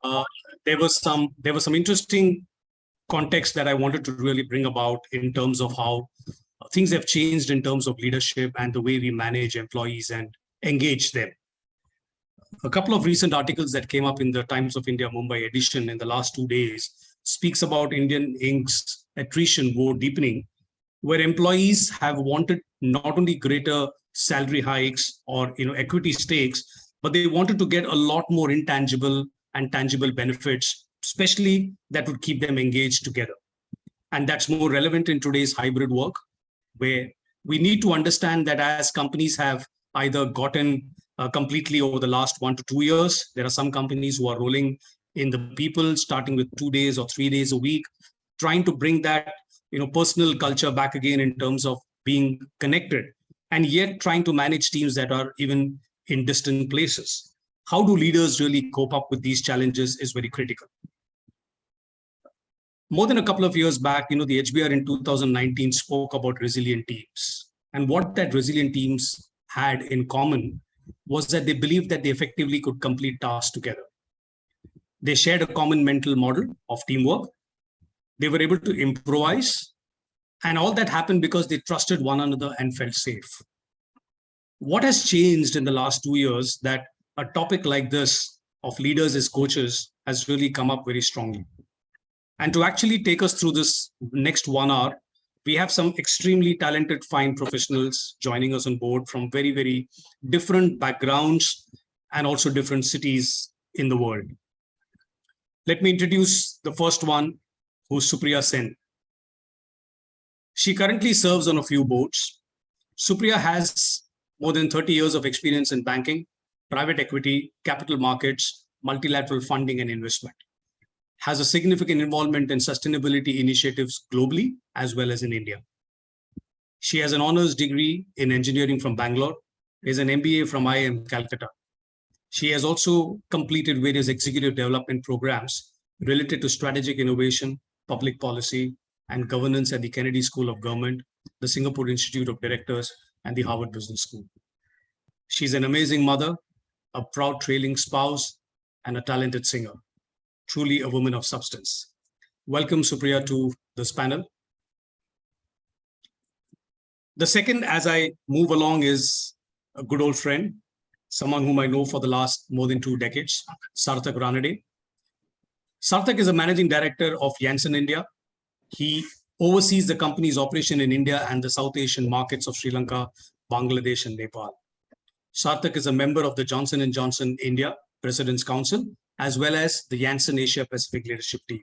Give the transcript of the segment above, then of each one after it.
uh, there was some interesting context that I wanted to really bring about in terms of how things have changed in terms of leadership and the way we manage employees and engage them. A couple of recent articles that came up in the Times of India Mumbai edition in the last 2 days speaks about Indian Inc.'s attrition war deepening, where employees have wanted not only greater salary hikes or equity stakes, but they wanted to get a lot more intangible and tangible benefits, especially that would keep them engaged together. And that's more relevant in today's hybrid work, where we need to understand that as companies have either gotten completely over the last 1 to 2 years, there are some companies who are rolling in the people, starting with 2 days or 3 days a week, trying to bring that personal culture back again in terms of being connected, and yet trying to manage teams that are even in distant places. How do leaders really cope up with these challenges is very critical. More than a couple of years back, the HBR in 2019 spoke about resilient teams. And what that resilient teams had in common was that they believed that they effectively could complete tasks together. They shared a common mental model of teamwork. They were able to improvise. And all that happened because they trusted one another and felt safe. What has changed in the last 2 years that a topic like this of leaders as coaches has really come up very strongly? And to actually take us through this next 1 hour, we have some extremely talented, fine professionals joining us on board from very, very different backgrounds and also different cities in the world. Let me introduce the first one, who's Supriya Sen. She currently serves on a few boards. Supriya has more than 30 years of experience in banking, private equity, capital markets, multilateral funding and investment. Has a significant involvement in sustainability initiatives globally as well as in India. She has an honors degree in engineering from Bangalore, is an MBA from IIM Calcutta. She has also completed various executive development programs related to strategic innovation, public policy, and governance at the Kennedy School of Government, the Singapore Institute of Directors, and the Harvard Business School. She's an amazing mother, a proud trailing spouse, and a talented singer. Truly a woman of substance. Welcome, Supriya, to this panel. The second, as I move along, is a good old friend, someone whom I know for the last more than 2 decades, Sarthak Ranade. Sarthak is a managing director of Janssen India. He oversees the company's operation in India and the South Asian markets of Sri Lanka, Bangladesh, and Nepal. Sarthak is a member of the Johnson & Johnson India President's Council, as well as the Janssen Asia Pacific leadership team.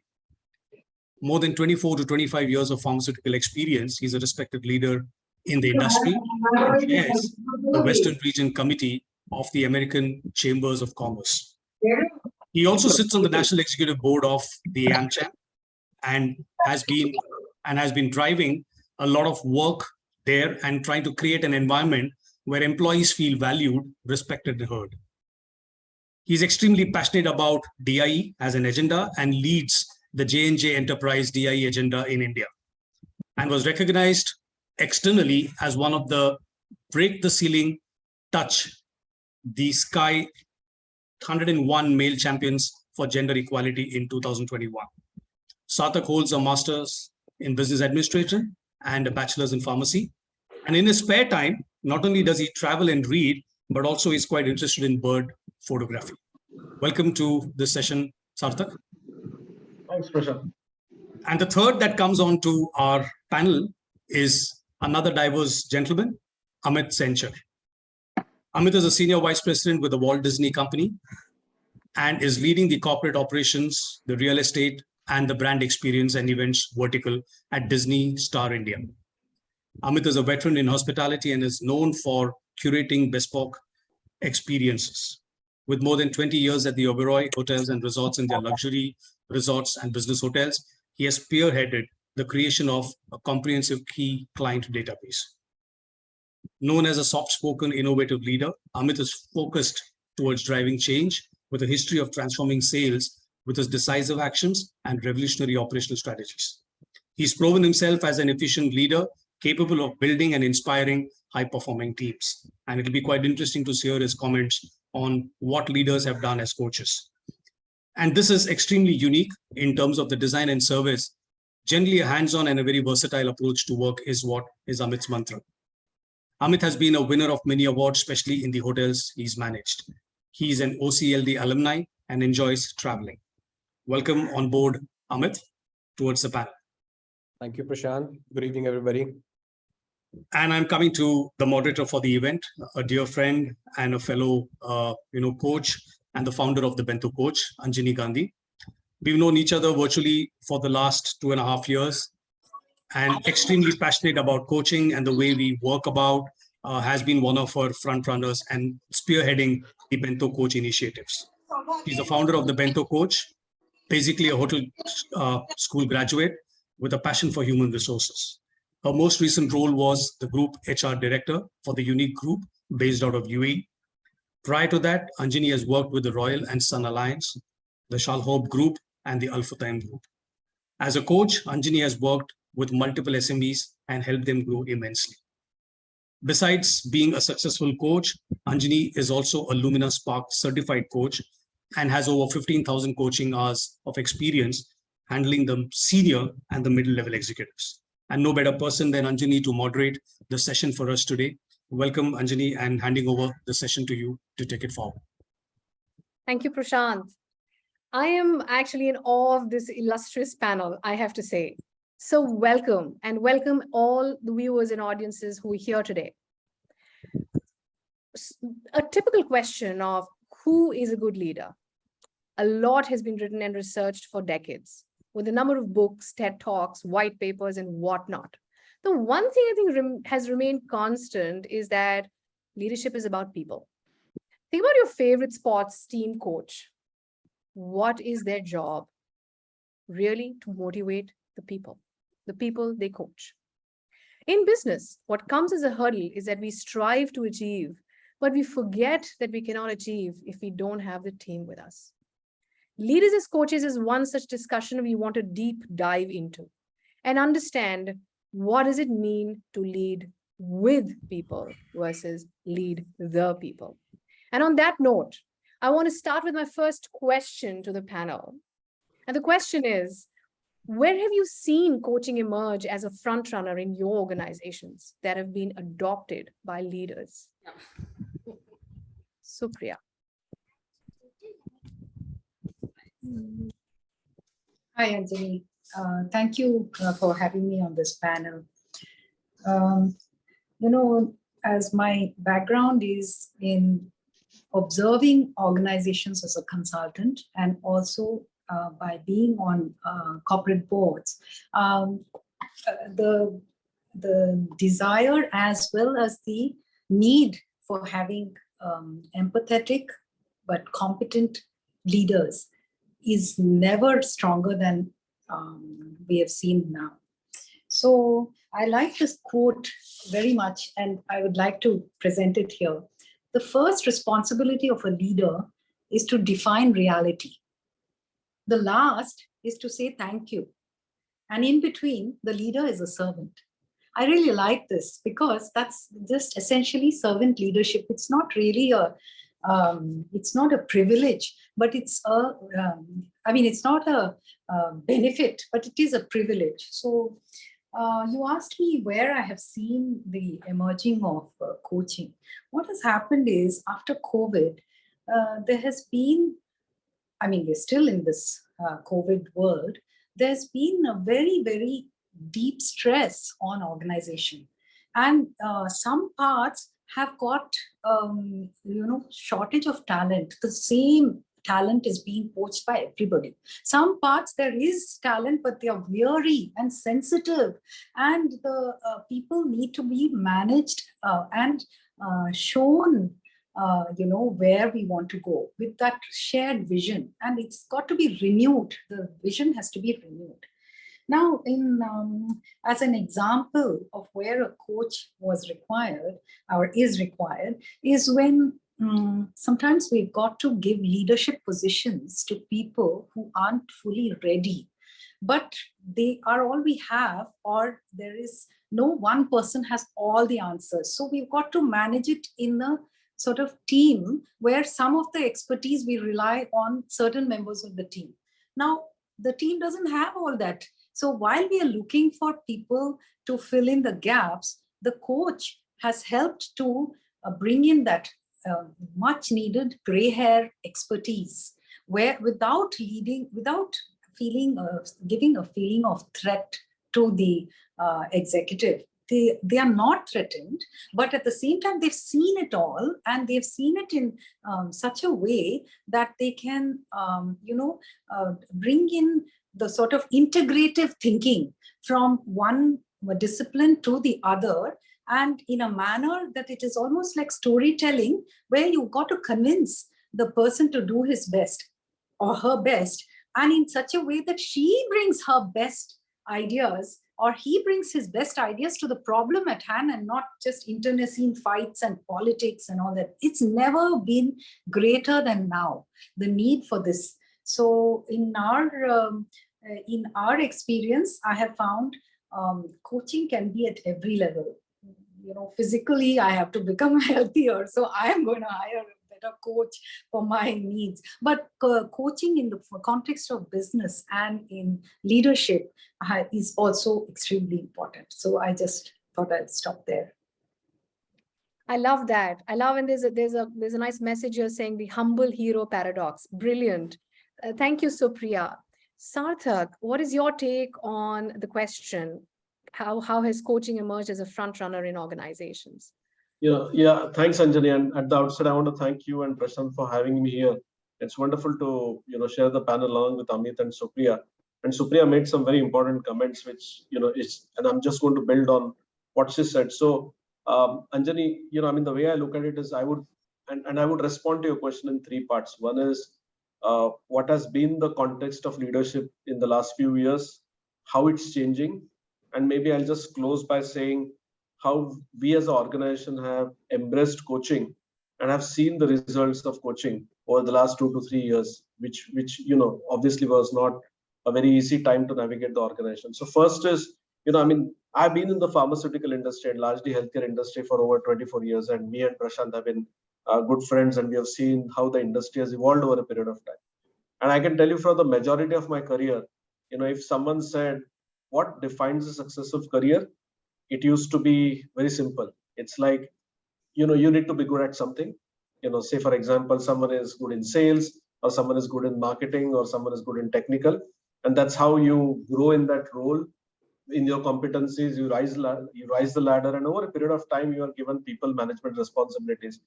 More than 24 to 25 years of pharmaceutical experience, he's a respected leader in the industry and chairs the Western Region Committee of the American Chambers of Commerce. He also sits on the National Executive Board of the AmCham and has been driving a lot of work there and trying to create an environment where employees feel valued, respected, and heard. He's extremely passionate about DIE as an agenda and leads the J&J Enterprise DIE agenda in India, and was recognized externally as one of the Break the Ceiling, Touch the Sky 101 male champions for gender equality in 2021. Sarthak holds a master's in business administration and a bachelor's in pharmacy. And in his spare time, not only does he travel and read, but also is quite interested in bird photography. Welcome to this session, Sarthak. Thanks, Prashant. And the third that comes on to our panel is another diverse gentleman, Amit Senchar. Amit is a senior vice president with the Walt Disney Company and is leading the corporate operations, the real estate, and the brand experience and events vertical at Disney Star India. Amit is a veteran in hospitality and is known for curating bespoke experiences. With more than 20 years at the Oberoi Hotels and Resorts in their luxury resorts and business hotels, he has spearheaded the creation of a comprehensive key client database. Known as a soft-spoken, innovative leader, Amit is focused towards driving change with a history of transforming sales with his decisive actions and revolutionary operational strategies. He's proven himself as an efficient leader, capable of building and inspiring high-performing teams. And it'll be quite interesting to hear his comments on what leaders have done as coaches. And this is extremely unique in terms of the design and service. Generally, a hands-on and a very versatile approach to work is what is Amit's mantra. Amit has been a winner of many awards, especially in the hotels he's managed. He is an OCLD alumni and enjoys traveling. Welcome on board, Amit, towards the panel. Thank you, Prashant. Good evening, everybody. And I'm coming to the moderator for the event, a dear friend and a fellow, coach and the founder of the Bento coach, Anjani Gandhi. We've known each other virtually for the last 2.5 years, and extremely passionate about coaching, and the way we work about has been one of our front runners and spearheading the Bento coach initiatives. He's the founder of the Bento coach, basically a hotel school graduate with a passion for human resources. Her most recent role was the group HR director for the Unique Group based out of UAE. Prior to that, Anjani has worked with the Royal and Sun Alliance, the Shalhoub Group, and the Al Futtaim Group. As a coach, Anjani has worked with multiple SMEs and helped them grow immensely. Besides being a successful coach, Anjani is also a Lumina Spark certified coach and has over 15,000 coaching hours of experience handling the senior and the middle level executives. And no better person than Anjani to moderate the session for us today. Welcome, Anjani, and handing over the session to you to take it forward. Thank you, Prashant. I am actually in awe of this illustrious panel, I have to say. So welcome, and welcome all the viewers and audiences who are here today. A typical question of who is a good leader? A lot has been written and researched for decades, with a number of books, TED Talks, white papers, and whatnot. The one thing I think has remained constant is that leadership is about people. Think about your favorite sports team coach. What is their job? Really to motivate the people they coach. In business, what comes as a hurdle is that we strive to achieve, but we forget that we cannot achieve if we don't have the team with us. Leaders as coaches is one such discussion we want to deep dive into and understand what does it mean to lead with people versus lead the people. And on that note, I want to start with my first question to the panel. And the question is, where have you seen coaching emerge as a front runner in your organizations that have been adopted by leaders? Yeah. Supriya. Hi, Anjani. Thank you for having me on this panel. As my background is in observing organizations as a consultant and also by being on corporate boards, the desire as well as the need for having empathetic but competent leaders is never stronger than we have seen now. So I like this quote very much, and I would like to present it here. The first responsibility of a leader is to define reality. The last is to say thank you. And in between, the leader is a servant. I really like this because that's just essentially servant leadership. It's not really it's not a privilege, but it's it's not a benefit, but it is a privilege. So you asked me where I have seen the emerging of coaching. What has happened is after COVID, there has been, we're still in this COVID world, there's been a very, very deep stress on organization. And some parts have got, shortage of talent. The same talent is being poached by everybody. Some parts there is talent, but they are weary and sensitive. And the people need to be managed and shown where we want to go with that shared vision. And it's got to be renewed. The vision has to be renewed. Now, as an example of where a coach was required or is required is when sometimes we've got to give leadership positions to people who aren't fully ready, but they are all we have, or there is no one person has all the answers. So we've got to manage it in a sort of team where some of the expertise we rely on certain members of the team. Now, the team doesn't have all that. So while we are looking for people to fill in the gaps, the coach has helped to bring in that much needed gray hair expertise, where without feeling, giving a feeling of threat to the executive. They are not threatened, but at the same time, they've seen it all, and they've seen it in such a way that they can, bring in the sort of integrative thinking from one discipline to the other, and in a manner that it is almost like storytelling, where you've got to convince the person to do his best or her best, and in such a way that she brings her best ideas, or he brings his best ideas to the problem at hand, and not just internecine fights and politics and all that. It's never been greater than now, the need for this. So in our experience, I have found coaching can be at every level. Physically, I have to become healthier, so I am going to hire a better coach for my needs. But coaching in the context of business and in leadership is also extremely important. So I just thought I'd stop there. I love that. I love, and there's a nice message here saying the humble hero paradox. Brilliant. Thank you, Supriya. Sarthak, what is your take on the question? How has coaching emerged as a front runner in organizations? Yeah. Thanks, Anjali. And at the outset, I want to thank you and Prashant for having me here. It's wonderful to share the panel along with Amit and Supriya. And Supriya made some very important comments, which and I'm just going to build on what she said. So, Anjali, the way I look at it is, I would respond to your question in three parts. One is what has been the context of leadership in the last few years, how it's changing, and maybe I'll just close by saying how we as an organization have embraced coaching and have seen the results of coaching over the last 2 to 3 years, which obviously was not a very easy time to navigate the organization. So first is, I've been in the pharmaceutical industry and largely healthcare industry for over 24 years, and me and Prashant have been good friends, and we have seen how the industry has evolved over a period of time. And I can tell you, for the majority of my career, if someone said, what defines a successful career? It used to be very simple. It's like, you need to be good at something. Say, for example, someone is good in sales, or someone is good in marketing, or someone is good in technical. And that's how you grow in that role. In your competencies, you rise the ladder, and over a period of time, you are given people management responsibilities.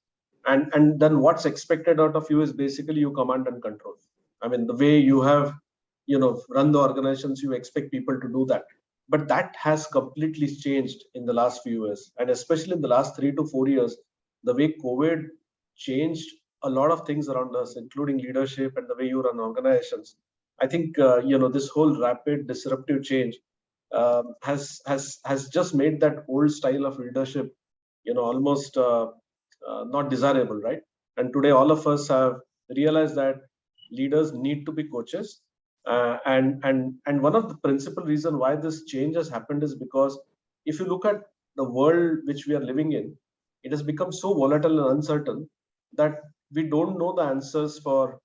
And then what's expected out of you is basically you command and control. The way you have, run the organizations, you expect people to do that. But that has completely changed in the last few years, and especially in the last 3 to 4 years, the way COVID changed a lot of things around us, including leadership and the way you run organizations. I think this whole rapid disruptive change has just made that old style of leadership, almost not desirable, right? And today, all of us have realized that leaders need to be coaches. And one of the principal reason why this change has happened is because if you look at the world which we are living in, it has become so volatile and uncertain that we don't know the answers for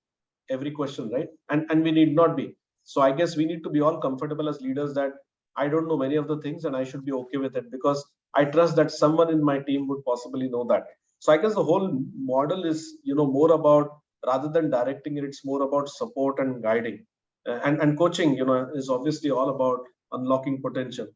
every question, right? And we need not be. So I guess we need to be all comfortable as leaders that I don't know many of the things, and I should be okay with it, because I trust that someone in my team would possibly know that. So I guess the whole model is, more about, rather than directing it, it's more about support and guiding. And coaching, is obviously all about unlocking potential.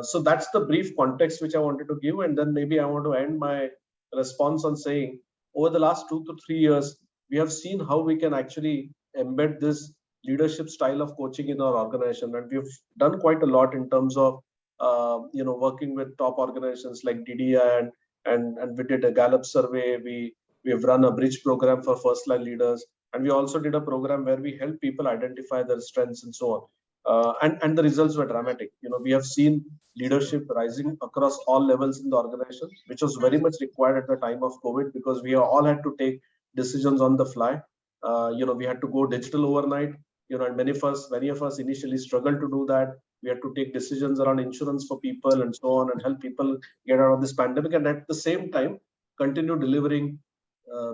So that's the brief context which I wanted to give. And then maybe I want to end my response on saying, over the last 2 to 3 years, we have seen how we can actually embed this leadership style of coaching in our organization. And we've done quite a lot in terms of, working with top organizations like DDI, and we did a Gallup survey. We have run a bridge program for first line leaders. And we also did a program where we help people identify their strengths and so on. And the results were dramatic. We have seen leadership rising across all levels in the organization, which was very much required at the time of COVID, because we all had to take decisions on the fly. We had to go digital overnight. And many of us initially struggled to do that. We had to take decisions around insurance for people and so on, and help people get out of this pandemic. And at the same time, continue delivering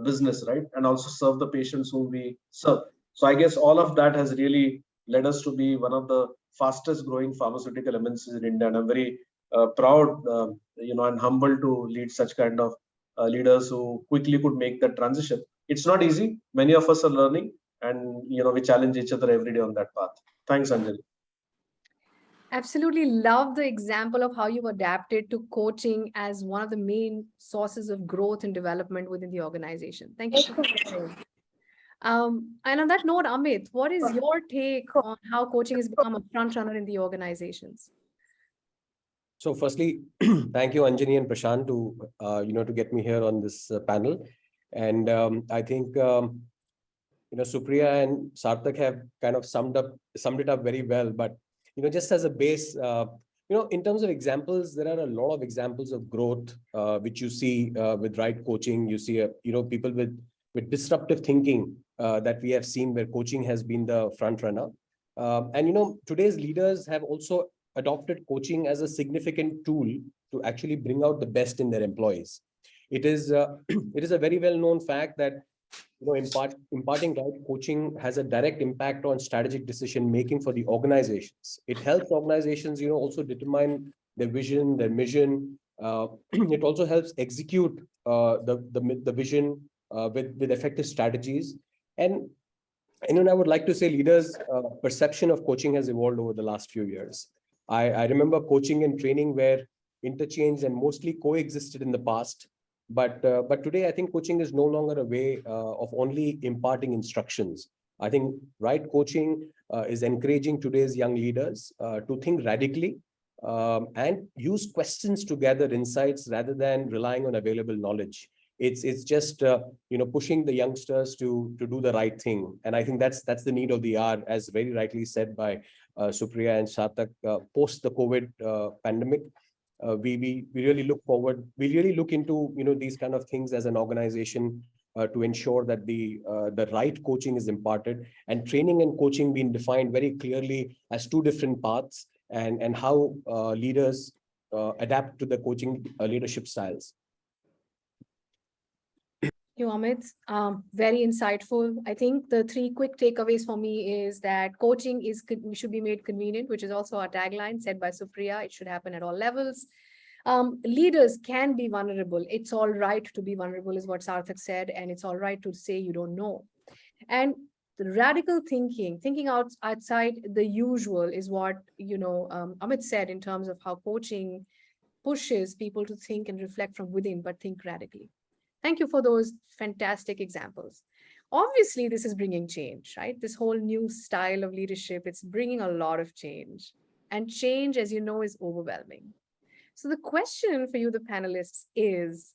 business, right? And also serve the patients whom we serve. So I guess all of that has really led us to be one of the fastest growing pharmaceutical MNCs in India. And I'm very proud, and humbled to lead such kind of leaders who quickly could make that transition. It's not easy. Many of us are learning, and we challenge each other every day on that path. Thanks, Anjali. Absolutely love the example of how you've adapted to coaching as one of the main sources of growth and development within the organization. Thank you for sharing. And on that note, Amit, what is your take on how coaching has become a front runner in the organizations? So firstly, thank you, Anjani and Prashant, to get me here on this panel. And I think Supriya and Sarthak have kind of summed it up very well. But just as a base, in terms of examples, there are a lot of examples of growth which you see with right coaching. You see people with disruptive thinking that we have seen, where coaching has been the front runner. And today's leaders have also adopted coaching as a significant tool to actually bring out the best in their employees. It is a very well known fact that imparting right coaching has a direct impact on strategic decision making for the organizations. It helps organizations also determine their vision, their mission. It also helps execute the vision with effective strategies. And I would like to say leaders' perception of coaching has evolved over the last few years. I remember coaching and training were interchanged and mostly coexisted in the past. But today, I think coaching is no longer a way of only imparting instructions. I think right coaching is encouraging today's young leaders to think radically and use questions to gather insights rather than relying on available knowledge. It's just pushing the youngsters to do the right thing, and I think that's the need of the hour, as very rightly said by Supriya and Sarthak. Post the COVID pandemic, we really look forward. We really look into these kind of things as an organization to ensure that the right coaching is imparted, and training and coaching being defined very clearly as two different paths, and how leaders adapt to the coaching leadership styles. You, Amit. Very insightful. I think the three quick takeaways for me is that coaching should be made convenient, which is also our tagline said by Supriya. It should happen at all levels. Leaders can be vulnerable. It's all right to be vulnerable, is what Sarthak said, and it's all right to say you don't know. And the radical thinking outside the usual is what Amit said in terms of how coaching pushes people to think and reflect from within, but think radically. Thank you for those fantastic examples. Obviously, this is bringing change, right? This whole new style of leadership, it's bringing a lot of change. And change, as you know, is overwhelming. So the question for you, the panelists, is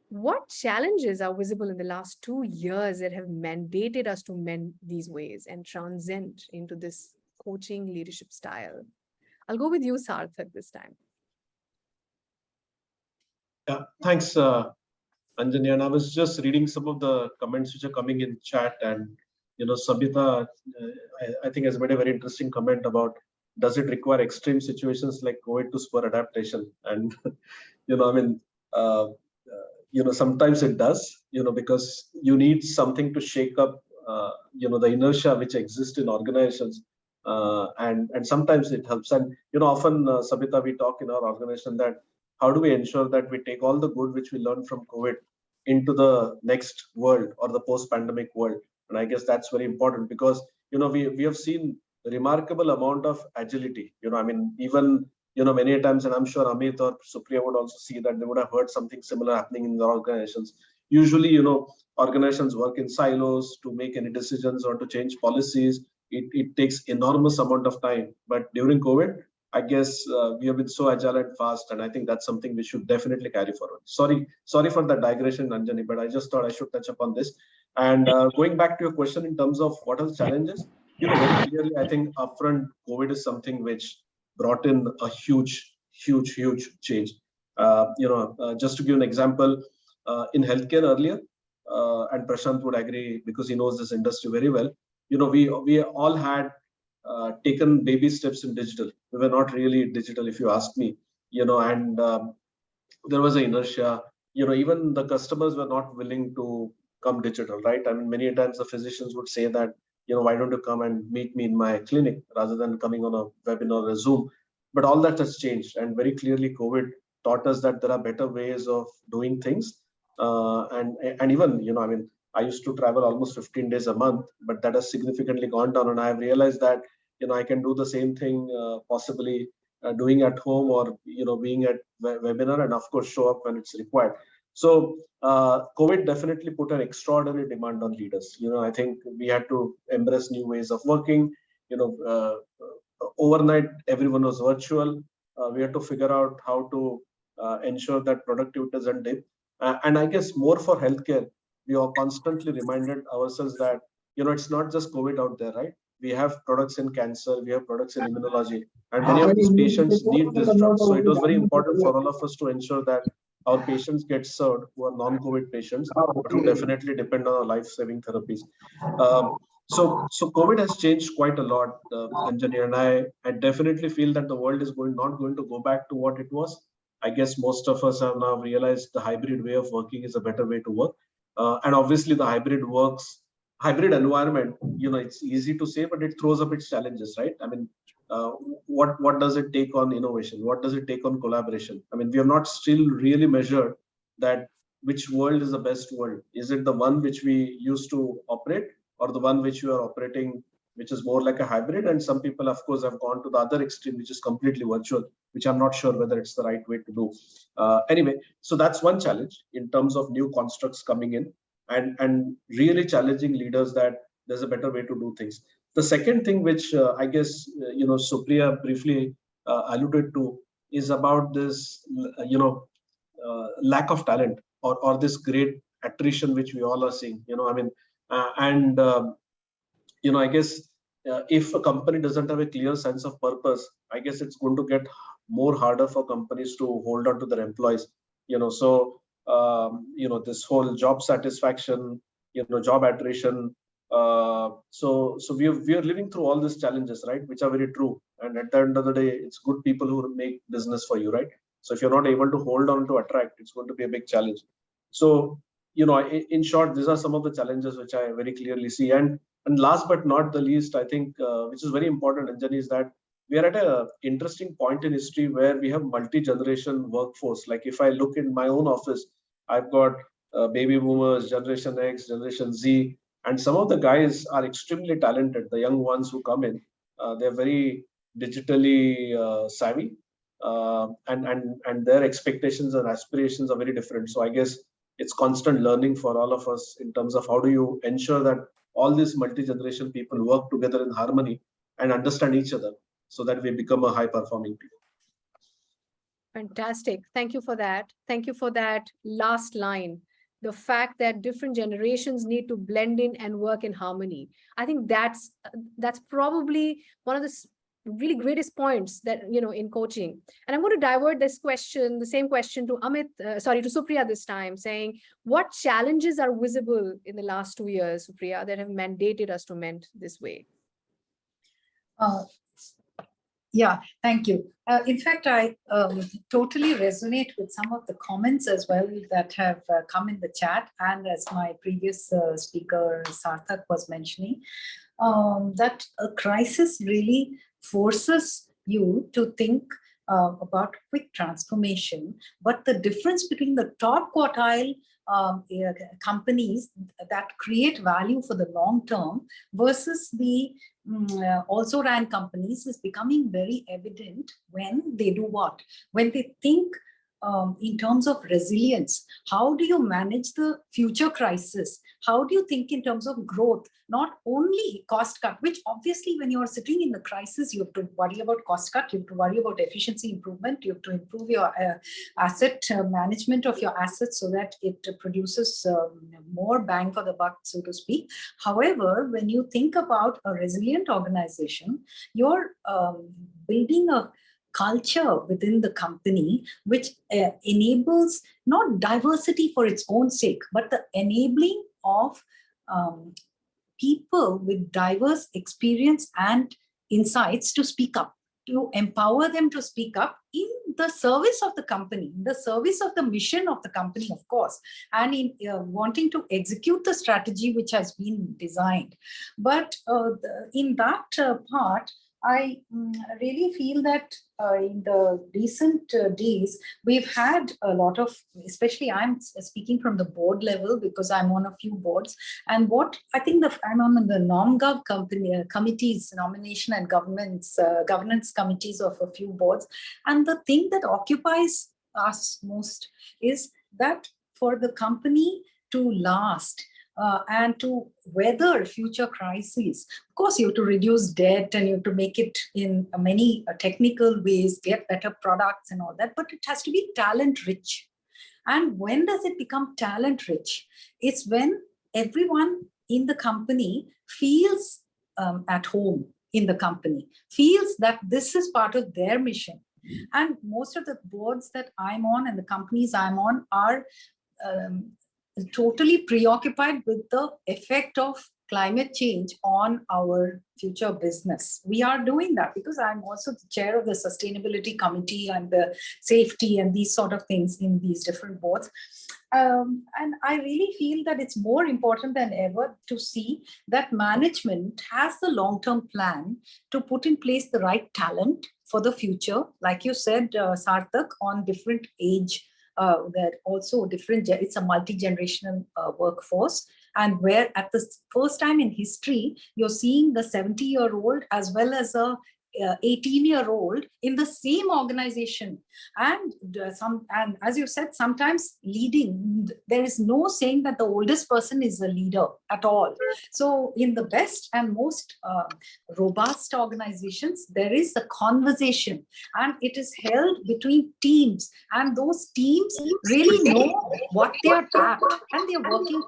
what challenges are visible in the last 2 years that have mandated us to mend these ways and transcend into this coaching leadership style? I'll go with you, Sarthak, this time. Yeah, thanks, Anjani. And I was just reading some of the comments which are coming in chat, and Sabita, I think has made a very interesting comment about, does it require extreme situations like COVID to spur adaptation? And sometimes it does, because you need something to shake up the inertia which exists in organizations, and sometimes it helps. And often, Sabita, we talk in our organization that how do we ensure that we take all the good which we learned from COVID into the next world or the post-pandemic world? And I guess that's very important, because we have seen a remarkable amount of agility. Even many times, and I'm sure Amit or Supriya would also see that they would have heard something similar happening in their organizations. Usually, organizations work in silos to make any decisions or to change policies. It takes enormous amount of time. But during COVID, I guess we have been so agile and fast, and I think that's something we should definitely carry forward. Sorry for that digression, Anjani, but I just thought I should touch upon this. And going back to your question in terms of what are the challenges, very clearly, I think upfront COVID is something which brought in a huge change. Just to give an example, in healthcare earlier, and Prashant would agree because he knows this industry very well. We all had taken baby steps in digital. We were not really digital, if you ask me, and there was an inertia. Even the customers were not willing to come digital, right? I mean, many times the physicians would say that, why don't you come and meet me in my clinic rather than coming on a webinar or a Zoom? But all that has changed, and very clearly COVID taught us that there are better ways of doing things. And even, I mean, I used to travel almost 15 days a month, but that has significantly gone down. And I have realized that, I can do the same thing possibly doing at home, or, being at webinar, and of course show up when it's required. So COVID definitely put an extraordinary demand on leaders. I think we had to embrace new ways of working. Overnight, everyone was virtual. We had to figure out how to ensure that productivity doesn't dip. And I guess more for healthcare, we are constantly reminded ourselves that, it's not just COVID out there, right? We have products in cancer, we have products in immunology, and many of these patients need this drug. So it was very important for all of us to ensure that our patients get served who are non-COVID patients, but who definitely depend on our life-saving therapies. So COVID has changed quite a lot, Anjani, and I definitely feel that the world is not going to go back to what it was. I guess most of us have now realized the hybrid way of working is a better way to work. And obviously the hybrid environment, it's easy to say, but it throws up its challenges, right? I mean, what does it take on innovation? What does it take on collaboration? I mean, we have not still really measured that which world is the best world. Is it the one which we used to operate, or the one which you are operating, which is more like a hybrid? And some people, of course, have gone to the other extreme, which is completely virtual, which I'm not sure whether it's the right way to do. Anyway, so that's one challenge in terms of new constructs coming in, and really challenging leaders that there's a better way to do things. The second thing, which I guess, Supriya briefly alluded to, is about this, lack of talent, or this great attrition, which we all are seeing, I mean, I guess if a company doesn't have a clear sense of purpose, I guess it's going to get more harder for companies to hold on to their employees. So this whole job satisfaction, job attrition. So we are living through all these challenges, right? Which are very true. And at the end of the day, it's good people who make business for you, right? So if you're not able to hold on to attract, it's going to be a big challenge. So in short, these are some of the challenges which I very clearly see. And last but not the least, I think, which is very important, Anjani, is that we are at an interesting point in history where we have multi-generation workforce. Like if I look in my own office, I've got baby boomers, Generation X, Generation Z, and some of the guys are extremely talented. The young ones who come in, they're very digitally savvy, and their expectations and aspirations are very different. So I guess it's constant learning for all of us in terms of how do you ensure that all these multi-generation people work together in harmony and understand each other, so that we become a high-performing people. Fantastic. Thank you for that. Thank you for that last line. The fact that different generations need to blend in and work in harmony. I think that's probably one of the really greatest points that, in coaching. And I'm going to divert this question, the same question to to Supriya this time, saying, what challenges are visible in the last 2 years, Supriya, that have mandated us to mend this way? Yeah, thank you. In fact, I totally resonate with some of the comments as well that have come in the chat, and as my previous speaker, Sarthak, was mentioning, that a crisis really forces you to think about quick transformation. But the difference between the top quartile companies that create value for the long term versus the also ran companies is becoming very evident when they do what? When they think in terms of resilience. How do you manage the future crisis? How do you think in terms of growth? Not only cost cut, which obviously when you're sitting in the crisis, you have to worry about cost cut, you have to worry about efficiency improvement, you have to improve your asset management of your assets so that it produces more bang for the buck, so to speak. However, when you think about a resilient organization, you're building a culture within the company which enables not diversity for its own sake, but the enabling of people with diverse experience and insights to speak up, to empower them to speak up in the service of the company, the service of the mission of the company, of course, and in wanting to execute the strategy which has been designed. But in that part, I really feel that in the recent days, we've had a lot of, especially I'm speaking from the board level because I'm on a few boards, and what I think I'm on the NomGov committees, nomination and governance committees of a few boards. And the thing that occupies us most is that for the company to last, and to weather future crises. Of course, you have to reduce debt and you have to make it in many technical ways, get better products and all that, but it has to be talent rich. And when does it become talent rich? It's when everyone in the company feels at home in the company, feels that this is part of their mission. And most of the boards that I'm on and the companies I'm on are totally preoccupied with the effect of climate change on our future business. We are doing that because I'm also the chair of the sustainability committee and the safety and these sort of things in these different boards. And I really feel that it's more important than ever to see that management has the long-term plan to put in place the right talent for the future. Like you said, Sarthak, on different age, that also different, it's a multi-generational workforce, and where at the first time in history, you're seeing the 70-year-old as well as a 18-year-old in the same organization, and and as you said, sometimes leading. There is no saying that the oldest person is a leader at all. So in the best and most robust organizations, there is a conversation, and it is held between teams, and those teams really know what they are at, and they are working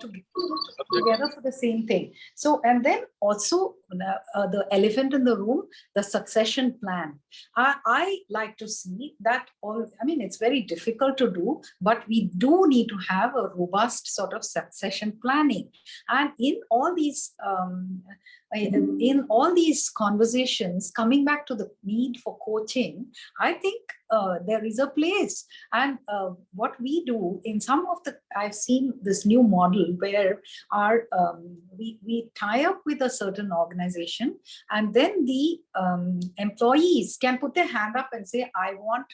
together for the same thing. So, and then also the elephant in the room, the succession plan. I like to see that it's very difficult to do, but we do need to have a robust sort of succession planning. And in all these conversations, coming back to the need for coaching, I think there is a place. And what we do in some of the, I've seen this new model where we tie up with a certain organization, and then the employees can put their hand up and say, I want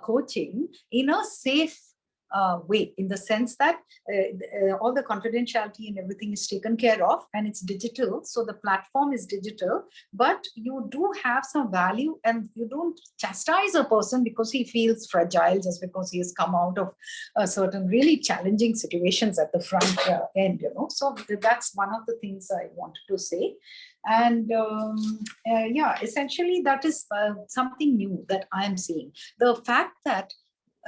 coaching in a safe way, in the sense that all the confidentiality and everything is taken care of, and it's digital. So the platform is digital, but you do have some value, and you don't chastise a person because he feels fragile just because he has come out of certain really challenging situations at the front end, So that's one of the things I wanted to say. And yeah, essentially that is something new that I am seeing. The fact that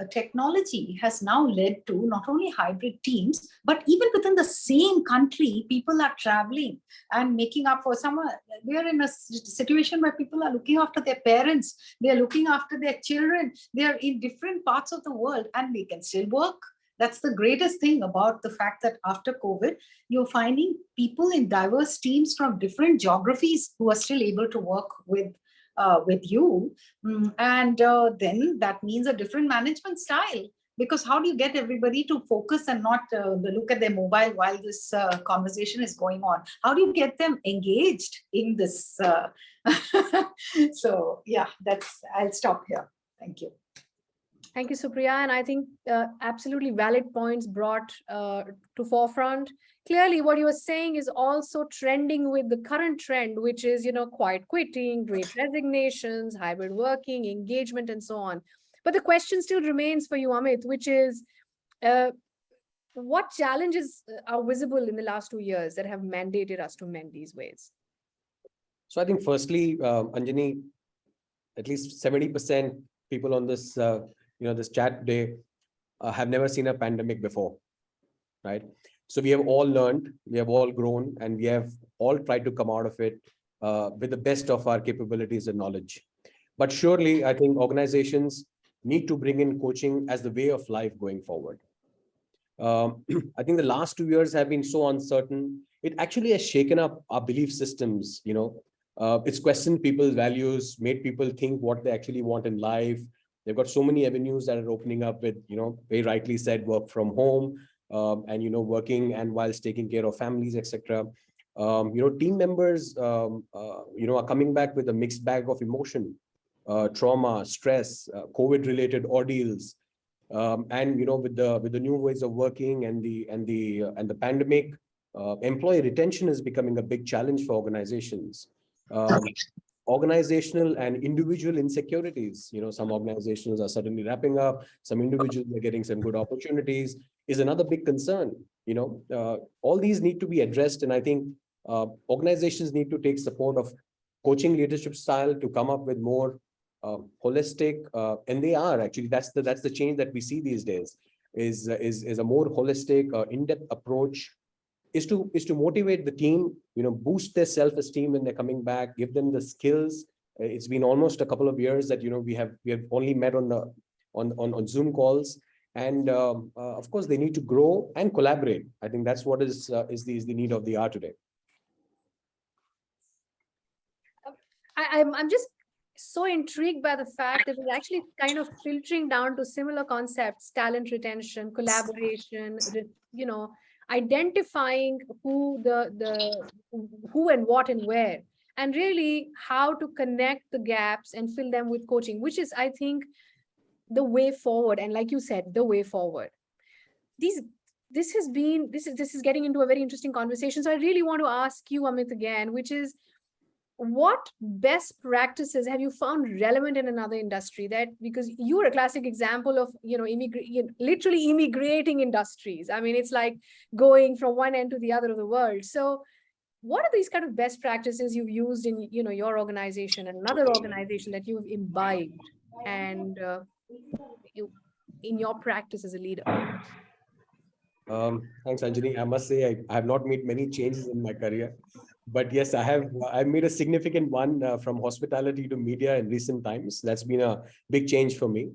technology has now led to not only hybrid teams, but even within the same country, people are traveling and making up for some. We are in a situation where people are looking after their parents, they are looking after their children, they are in different parts of the world, and they can still work. That's the greatest thing about the fact that after COVID, you're finding people in diverse teams from different geographies who are still able to work with you. And then that means a different management style, because how do you get everybody to focus and not look at their mobile while this conversation is going on? How do you get them engaged in this? So yeah, I'll stop here. Thank you. Thank you, Supriya. And I think absolutely valid points brought to forefront. Clearly, what you were saying is also trending with the current trend, which is, quiet quitting, great resignations, hybrid working, engagement, and so on. But the question still remains for you, Amit, which is, what challenges are visible in the last 2 years that have mandated us to mend these ways? So I think firstly, Anjani, at least 70% people on this, this chat today have never seen a pandemic before, right? So we have all learned, we have all grown, and we have all tried to come out of it with the best of our capabilities and knowledge. But surely, I think organizations need to bring in coaching as the way of life going forward. I think the last 2 years have been so uncertain. It actually has shaken up our belief systems, It's questioned people's values, made people think what they actually want in life, They've got so many avenues that are opening up with, very rightly said, work from home, and, working and whilst taking care of families, etc. Team members, are coming back with a mixed bag of emotion, trauma, stress, COVID-related ordeals, and with the new ways of working and the pandemic, employee retention is becoming a big challenge for organizations. Organizational and individual insecurities. Some organizations are suddenly wrapping up, some individuals are getting some good opportunities, is another big concern. All these need to be addressed, and I think organizations need to take support of coaching leadership style to come up with more holistic, and they are actually, that's the change that we see these days, is a more holistic, in-depth approach, is to motivate the team, boost their self-esteem when they're coming back, give them the skills. It's been almost a couple of years that we have only met on Zoom calls, and of course they need to grow and collaborate. I think that's what is the need of the hour today. I'm just so intrigued by the fact that we're actually kind of filtering down to similar concepts: talent retention, collaboration, identifying who and what and where, and really how to connect the gaps and fill them with coaching, which is, I think, the way forward. And like you said, the way forward. This is getting into a very interesting conversation. So I really want to ask you, Amit, again, which is, what best practices have you found relevant in another industry? That, because you're a classic example of literally immigrating industries. I mean, it's like going from one end to the other of the world. So what are these kind of best practices you've used in your organization and another organization that you've imbibed and in your practice as a leader? Thanks, Anjani. I must say I have not made many changes in my career, but yes, I've made a significant one from hospitality to media in recent times. That's been a big change for me.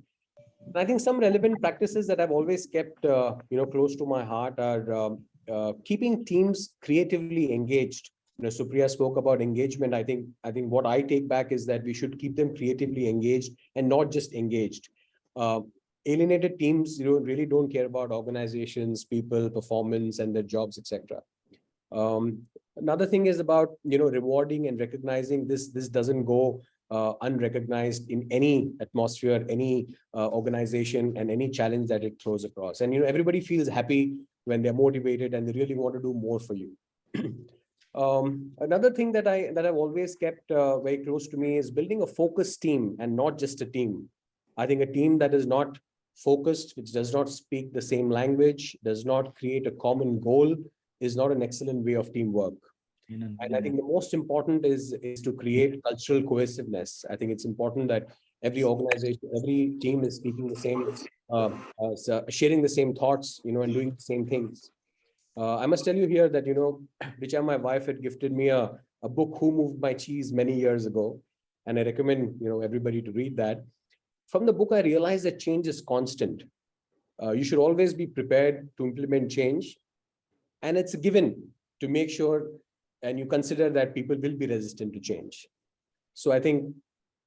And I think some relevant practices that I've always kept close to my heart are keeping teams creatively engaged. Supriya spoke about engagement. I think what I take back is that we should keep them creatively engaged and not just engaged. Alienated teams, really don't care about organizations, people, performance, and their jobs, etc. Another thing is about rewarding and recognizing this. This doesn't go unrecognized in any atmosphere, any organization, and any challenge that it throws across. And everybody feels happy when they're motivated and they really want to do more for you. Another thing that I've always kept very close to me is building a focused team and not just a team. I think a team that is not focused, which does not speak the same language, does not create a common goal, is not an excellent way of teamwork. And I think the most important is to create cultural cohesiveness. I think it's important that every organization, every team is speaking the same, sharing the same thoughts, and doing the same things. I must tell you here that, Richa, my wife, had gifted me a book, Who Moved My Cheese, many years ago. And I recommend, everybody to read that. From the book, I realized that change is constant. You should always be prepared to implement change. And it's a given to make sure, and you consider that people will be resistant to change. So I think,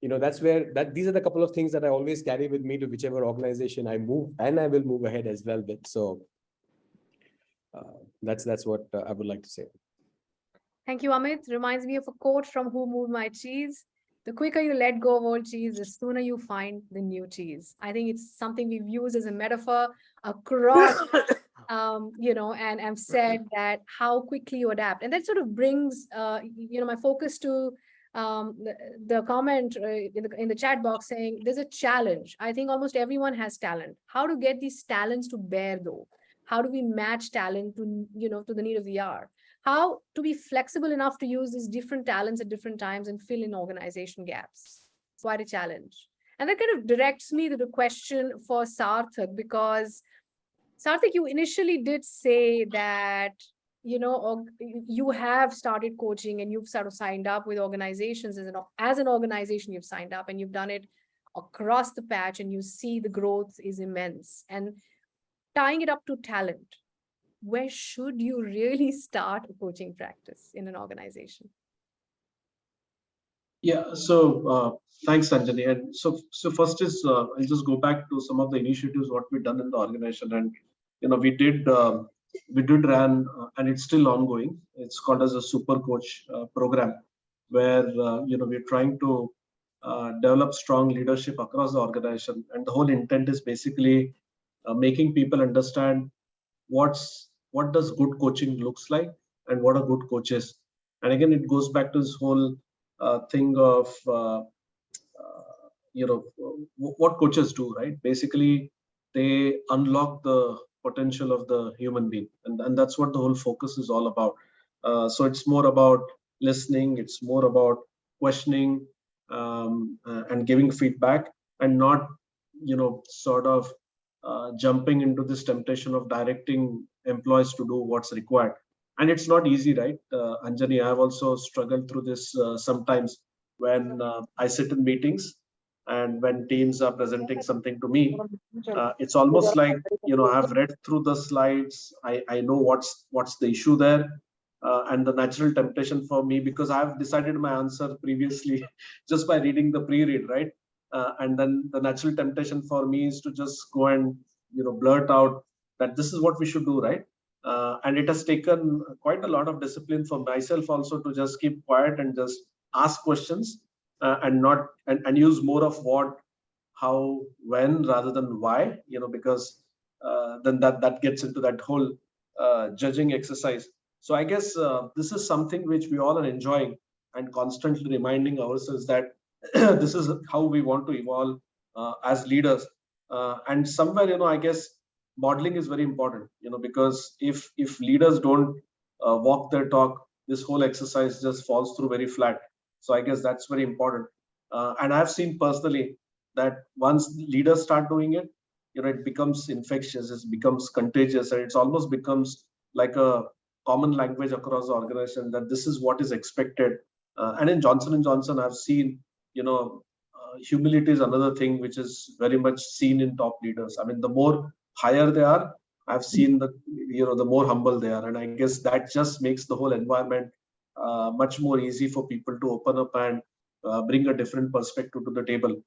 that's where these are the couple of things that I always carry with me to whichever organization I move, and I will move ahead as well with. So that's what I would like to say. Thank you, Amit. Reminds me of a quote from Who Moved My Cheese. The quicker you let go of old cheese, the sooner you find the new cheese. I think it's something we've used as a metaphor across, and I've said that how quickly you adapt. And that sort of brings, my focus to the comment in the chat box saying there's a challenge. I think almost everyone has talent. How to get these talents to bear though? How do we match talent to, to the need of the hour? How to be flexible enough to use these different talents at different times and fill in organization gaps. Quite a challenge. And that kind of directs me to the question for Sarthak, because Sarthak, you initially did say that, you have started coaching and you've sort of signed up with organizations as an organization, you've signed up and you've done it across the patch and you see the growth is immense. And tying it up to talent, where should you really start a coaching practice in an organization? Yeah, so thanks, Anjali. And so first is I'll just go back to some of the initiatives what we've done in the organization, and we did run and it's still ongoing. It's called as a super coach program, where we're trying to develop strong leadership across the organization, and the whole intent is basically making people understand what does good coaching looks like and what are good coaches. And again, it goes back to this whole thing of what coaches do, right? Basically, they unlock the potential of the human being, and that's what the whole focus is all about. So it's more about listening, it's more about questioning, and giving feedback, and not sort of jumping into this temptation of directing employees to do what's required. And it's not easy, right? Anjani, I have also struggled through this sometimes when I sit in meetings and when teams are presenting something to me. It's almost like I've read through the slides, I know what's the issue there. And the natural temptation for me, because I've decided my answer previously just by reading the pre-read, right? And then the natural temptation for me is to just go and blurt out that this is what we should do, right? And it has taken quite a lot of discipline for myself also to just keep quiet and just ask questions, and not and use more of what, how, when, rather than why, because then that gets into that whole judging exercise. So I guess this is something which we all are enjoying, and constantly reminding ourselves that this is how we want to evolve as leaders. And somewhere, I guess modeling is very important, because if leaders don't walk their talk, this whole exercise just falls through very flat. So I guess that's very important. And I've seen personally that once leaders start doing it, it becomes infectious, it becomes contagious, and it's almost becomes like a common language across the organization that this is what is expected. And in Johnson & Johnson, I've seen, humility is another thing which is very much seen in top leaders. I mean, the more higher they are, I've seen the more humble they are. And I guess that just makes the whole environment much more easy for people to open up and bring a different perspective to the table.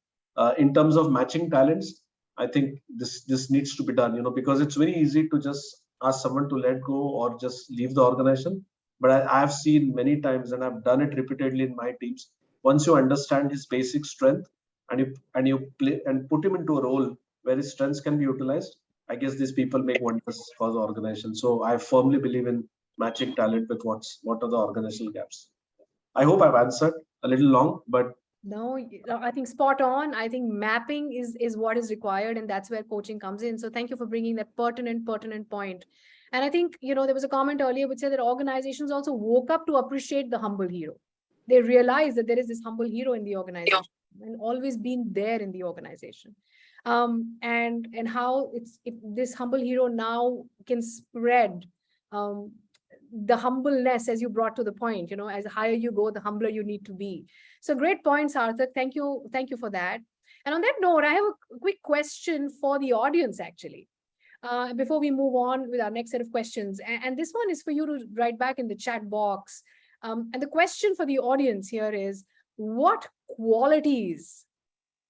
In terms of matching talents, I think this needs to be done, because it's very easy to just ask someone to let go or just leave the organization. But I've seen many times, and I've done it repeatedly in my teams. Once you understand his basic strength, and you play and put him into a role where his strengths can be utilized, I guess these people make wonders for the organization. So I firmly believe in matching talent with what are the organizational gaps. I hope I've answered a little long, but No, I think spot on. I think mapping is what is required, and that's where coaching comes in. So thank you for bringing that pertinent point. And I think, there was a comment earlier which said that organizations also woke up to appreciate the humble hero. They realized that there is this humble hero in the organization and always been there in the organization. And how this humble hero now can spread the humbleness, as you brought to the point, as higher you go, the humbler you need to be. So great points, Arthur. Thank you for that. And on that note, I have a quick question for the audience, actually, before we move on with our next set of questions. And this one is for you to write back in the chat box. And the question for the audience here is, what qualities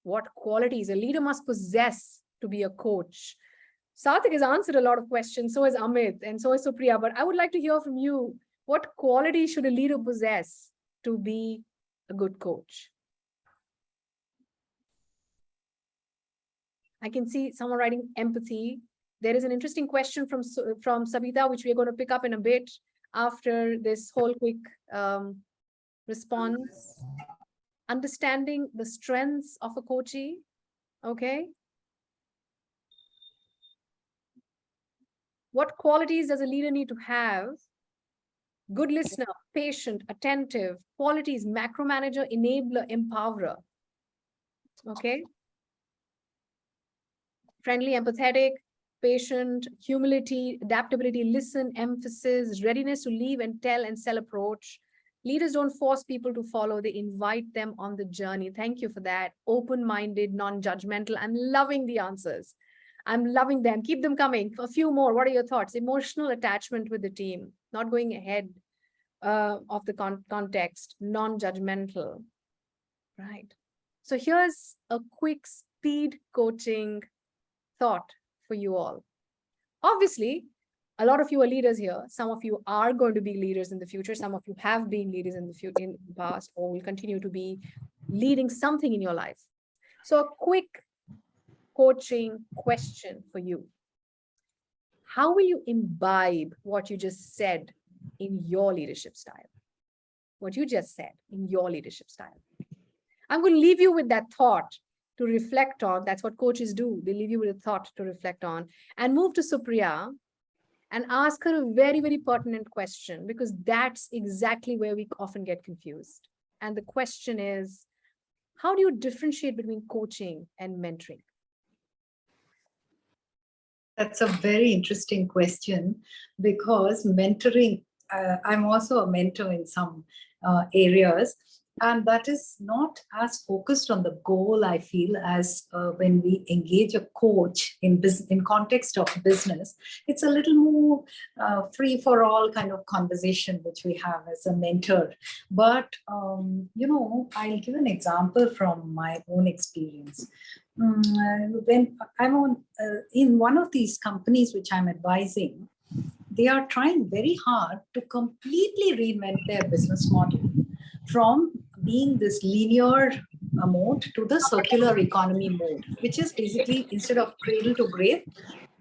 a leader must possess to be a coach? Sarthik has answered a lot of questions, so has Amit, and so is Supriya, but I would like to hear from you. What qualities should a leader possess to be a good coach? I can see someone writing empathy. There is an interesting question from Sabita, which we're going to pick up in a bit after this whole quick response. Understanding the strengths of a coachee. Okay. What qualities does a leader need to have? Good listener, patient, attentive, qualities, macro manager, enabler, empowerer. Okay. Friendly, empathetic, patient, humility, adaptability, listen, emphasis, readiness to leave and tell and sell approach. Leaders don't force people to follow, they invite them on the journey. Thank you for that. Open-minded, non-judgmental. I'm loving the answers. I'm loving them. Keep them coming. A few more. What are your thoughts? Emotional attachment with the team, not going ahead of the context, non-judgmental. Right. So here's a quick speed coaching thought for you all. Obviously, a lot of you are leaders here. Some of you are going to be leaders in the future. Some of you have been leaders in the past, or will continue to be leading something in your life. So a quick coaching question for you. How will you imbibe what you just said in your leadership style? What you just said in your leadership style. I'm going to leave you with that thought to reflect on. That's what coaches do. They leave you with a thought to reflect on, and move to Supriya and ask her a very, very pertinent question, because that's exactly where we often get confused. And the question is, how do you differentiate between coaching and mentoring? That's a very interesting question, because mentoring, I'm also a mentor in some areas, and that is not as focused on the goal, I feel, as when we engage a coach in context of business. It's a little more free for all kind of conversation which we have as a mentor. But I'll give an example from my own experience. When I'm on in one of these companies which I'm advising, they are trying very hard to completely reinvent their business model from being this linear mode to the circular economy mode, which is basically, instead of cradle to grave,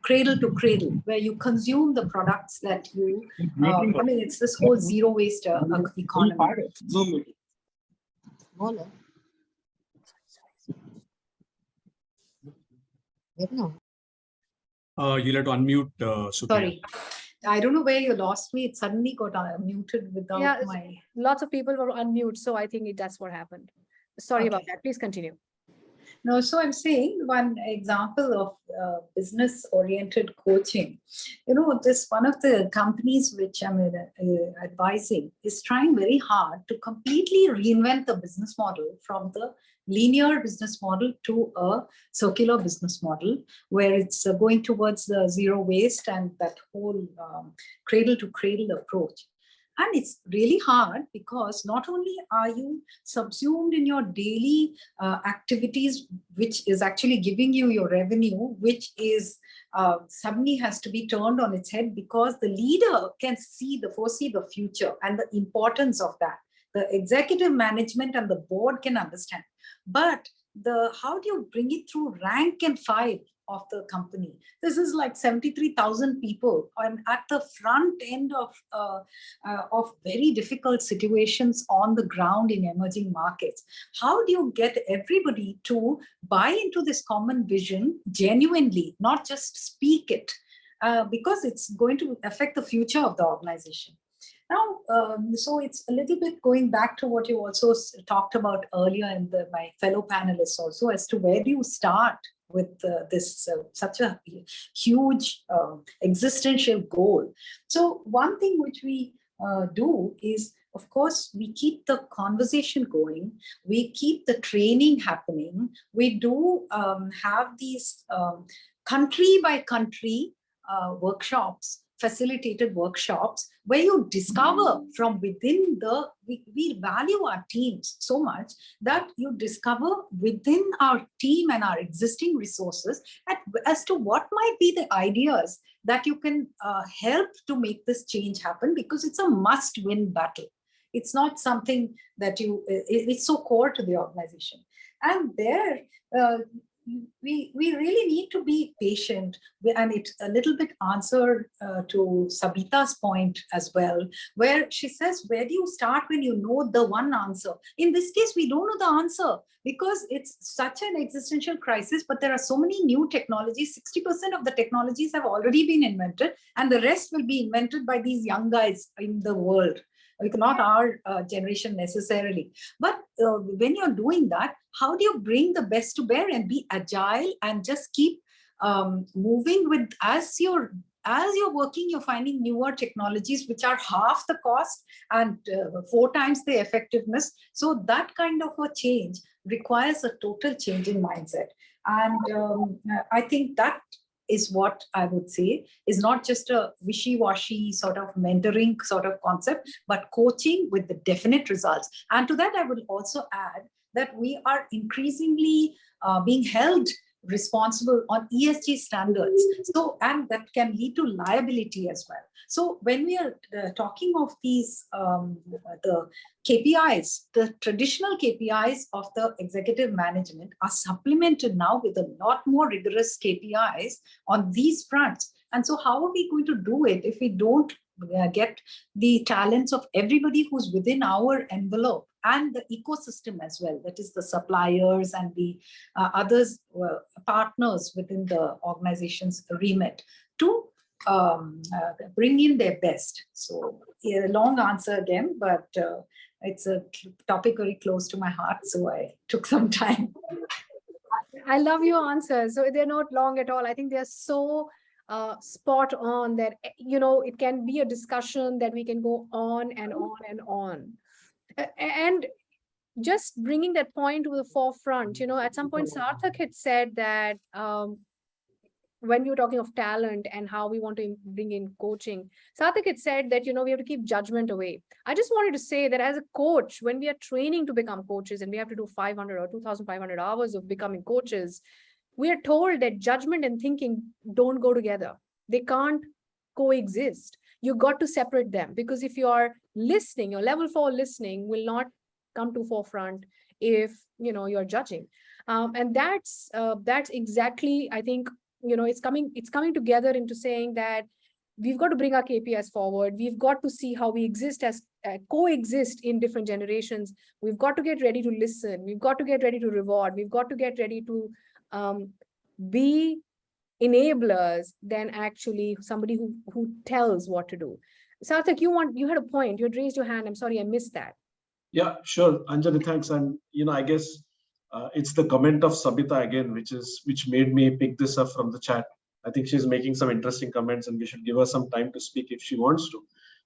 cradle to cradle, where you consume the products that you, it's this whole zero waste economy. You'll have to unmute, Supriya. Sorry, I don't know where you lost me. It suddenly got muted without my... Lots of people were unmute, so I think that's what happened. Sorry about that. Please continue. No, so I'm saying one example of business-oriented coaching. This one of the companies which I'm advising is trying very hard to completely reinvent the business model from the linear business model to a circular business model, where it's going towards the zero waste and that whole cradle to cradle approach. And it's really hard, because not only are you subsumed in your daily activities, which is actually giving you your revenue, which is suddenly has to be turned on its head, because the leader can foresee the future and the importance of that. The executive management and the board can understand. But how do you bring it through rank and file of the company? This is like 73,000 people, and at the front end of very difficult situations on the ground in emerging markets. How do you get everybody to buy into this common vision genuinely, not just speak it, because it's going to affect the future of the organization? Now, so it's a little bit going back to what you also talked about earlier, and my fellow panelists also, as to where do you start with this such a huge existential goal. So one thing which we do is, of course, we keep the conversation going, we keep the training happening, we do have these country by country workshops, facilitated workshops, where you discover from within we value our teams so much that you discover within our team and our existing resources as to what might be the ideas that you can help to make this change happen, because it's a must-win battle. It's not something that it's so core to the organization. And there, we really need to be patient, and it's a little bit answer to Sabita's point as well, where she says, where do you start when you know the one answer? In this case, we don't know the answer, because it's such an existential crisis, but there are so many new technologies. 60% of the technologies have already been invented, and the rest will be invented by these young guys in the world. Not our generation necessarily. But when you're doing that, how do you bring the best to bear and be agile and just keep moving with, as you're working, you're finding newer technologies which are half the cost and 4 times the effectiveness. So that kind of a change requires a total change in mindset. And I think that is what I would say is not just a wishy-washy sort of mentoring sort of concept, but coaching with the definite results. And to that, I would also add that we are increasingly being held responsible on ESG standards. So, and that can lead to liability as well. So when we are talking of these, the KPIs, the traditional KPIs of the executive management are supplemented now with a lot more rigorous KPIs on these fronts. And so how are we going to do it if we don't get the talents of everybody who's within our envelope and the ecosystem as well, that is the suppliers and the others, partners within the organization's remit, to bring in their best? So a long answer again, but it's a topic very close to my heart, so I took some time. I love your answers. So they're not long at all. I think they're so spot on that, it can be a discussion that we can go on and on and on. And just bringing that point to the forefront, at some point, Sarthak had said that when we were talking of talent and how we want to bring in coaching, Sarthak had said that, we have to keep judgment away. I just wanted to say that as a coach, when we are training to become coaches and we have to do 500 or 2,500 hours of becoming coaches, we are told that judgment and thinking don't go together. They can't coexist. You got to separate them, because if you are listening, your level 4 listening will not come to forefront if you're judging. And that's exactly, I think, it's coming together into saying that we've got to bring our KPIs forward. We've got to see how we exist as coexist in different generations. We've got to get ready to listen. We've got to get ready to reward. We've got to get ready to be enablers than actually somebody who tells what to do. Sarthak, you had a point. You had raised your hand. I'm sorry, I missed that. Yeah, sure, Anjali, thanks. And I guess it's the comment of Sabita again, which made me pick this up from the chat. I think she's making some interesting comments, and we should give her some time to speak if she wants to.